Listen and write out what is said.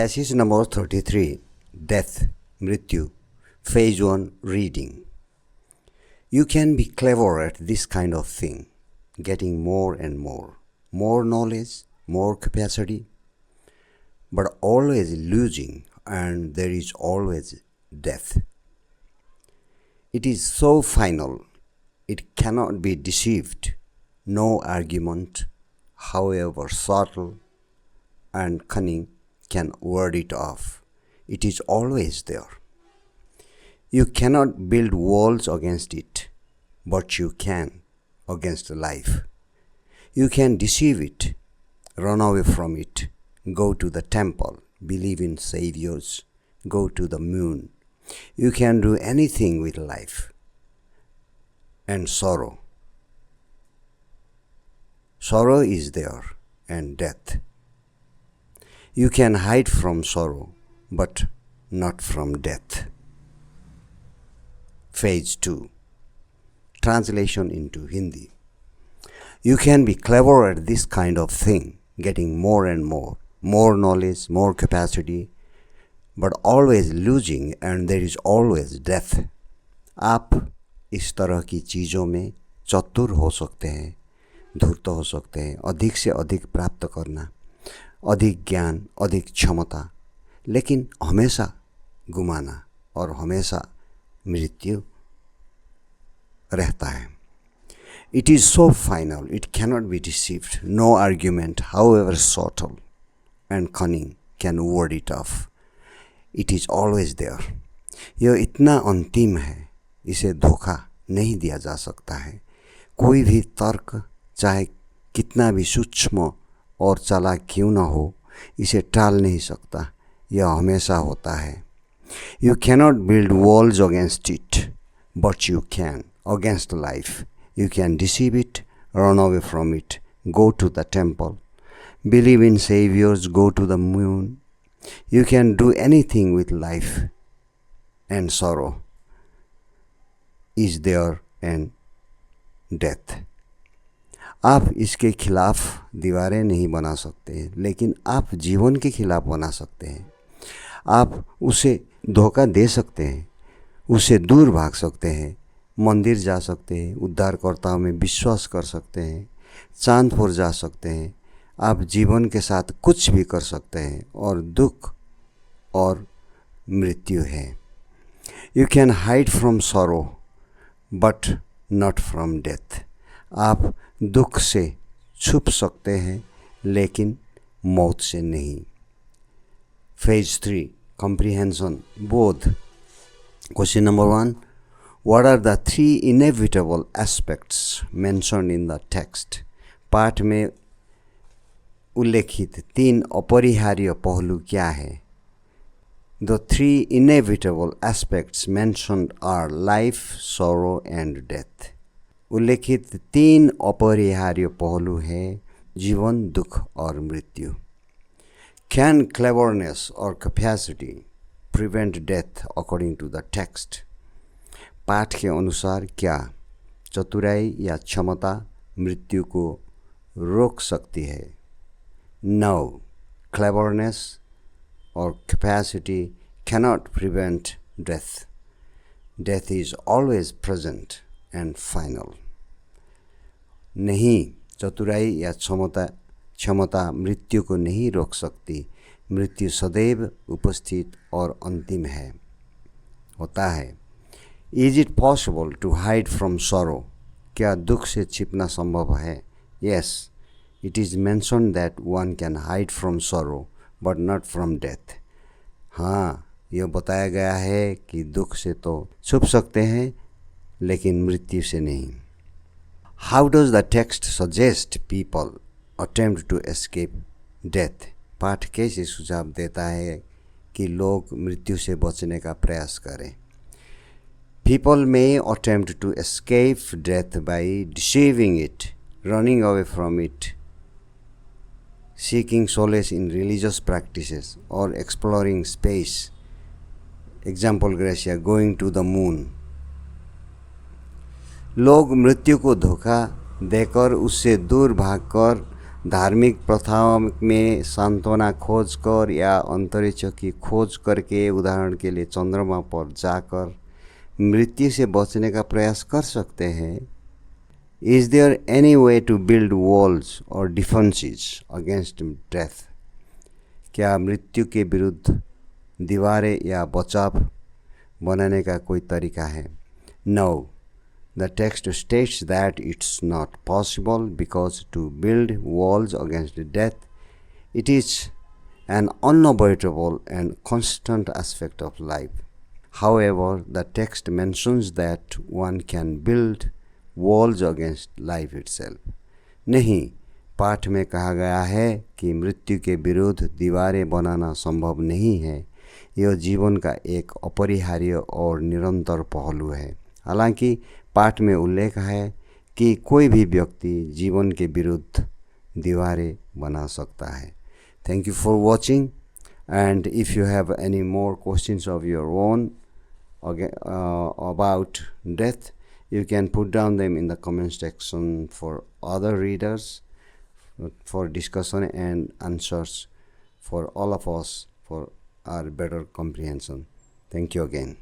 Thesis number 33, Death, Mrityu, Phase 1, Reading. You can be clever at this kind of thing, getting more and more knowledge, more capacity, but always losing, and there is always death. It is so final, it cannot be deceived. No argument, however subtle and cunning, can ward it off. It is always there. You cannot build walls against it, but you can against life. You can deceive it, run away from it, go to the temple, believe in saviors, go to the moon. You can do anything with life and sorrow. Sorrow is there and death. You can hide from sorrow, but not from death. Phase 2. Translation into Hindi. You can be clever at this kind of thing, getting more and more knowledge, more capacity, but always losing, and there is always death. आप इस तरह की चीज़ों में चतुर हो सकते हैं, धूर्त हो सकते हैं, अधिक से अधिक प्राप्त करना, अधिक ज्ञान, अधिक क्षमता, लेकिन हमेशा गुमाना और हमेशा मृत्यु रहता है. It is so final, it cannot be deceived. No argument, however subtle and cunning, can ward it off. It is always there. यह इतना अंतिम है, इसे धोखा नहीं दिया जा सकता है. कोई भी तर्क, चाहे कितना भी सूक्ष्म और चालाक क्यों न हो, इसे टाल नहीं सकता. यह हमेशा होता है. You cannot build walls against it, but you can against life. You can deceive it, run away from it, go to the temple, believe in saviors, go to the moon. You can do anything with life, and sorrow is there and death. आप इसके खिलाफ दीवारें नहीं बना सकते, लेकिन आप जीवन के खिलाफ बना सकते हैं. आप उसे धोखा दे सकते हैं, उससे दूर भाग सकते हैं, मंदिर जा सकते हैं, उद्धारकर्ता में विश्वास कर सकते हैं, चांद पर जा सकते हैं. आप जीवन के साथ कुछ भी कर सकते हैं, और दुख और मृत्यु है. You can hide from sorrow but not from death. आप दुख से छुप सकते हैं, लेकिन मौत से नहीं. Phase 3, Comprehension, बोध. Question number 1. What are the 3 inevitable aspects mentioned in the text? पाठ में उल्लेखित 3 अपरिहार्य पहलू क्या है? The 3 inevitable aspects mentioned are life, sorrow and death. उल्लेखित 3 अपरिहार्य पहलू हैं जीवन, दुख और मृत्यु. Can cleverness or capacity prevent death according to the text? पाठ के अनुसार क्या चतुराई या क्षमता मृत्यु को रोक सकती है? No, cleverness or capacity cannot prevent death. Death is always present and final. नहीं, चतुराई या क्षमता मृत्यु को नहीं रोक सकती. मृत्यु सदैव उपस्थित और अंतिम है, होता है. Is it possible to hide from sorrow? क्या दुख से छिपना संभव है? Yes, it is mentioned that one can hide from sorrow, but not from death. हाँ, यह बताया गया है कि दुख से तो छुप सकते हैं, लेकिन मृत्यु से नहीं. How does the text suggest people attempt to escape death? पाठ कैसे सुझाव देता है कि लोग मृत्यु से बचने का प्रयास करें? People may attempt to escape death by deceiving it, running away from it, seeking solace in religious practices, or exploring space. Example Gracia, going to the moon. लोग मृत्यु को धोखा देकर, उससे दूर भागकर धार्मिक प्रथाओं में सांत्वना खोज कर या अंतरिक्ष की खोज करके, उदाहरण के लिए चंद्रमा पर जाकर मृत्यु से बचने का प्रयास कर सकते हैं. Is there any way to build walls or defenses against death? क्या मृत्यु के विरुद्ध दीवारें या बचाव बनाने का कोई तरीका है? No. The text states that it's not possible because to build walls against death, it is an unavoidable and constant aspect of life. However, the text mentions that one can build walls against life itself. नहीं, पाठ में कहा गया है कि मृत्यु के विरुद्ध दीवारें बनाना संभव नहीं है. यह जीवन का एक अपरिहार्य और निरंतर पहलू है. हालांकि पाठ में उल्लेख है कि कोई भी व्यक्ति जीवन के विरुद्ध दीवारें बना सकता है. Thank you for watching, and if you have any more questions of your own about death, you can put down them in the comment section for other readers for discussion and answers for all of us for our better comprehension. Thank you again.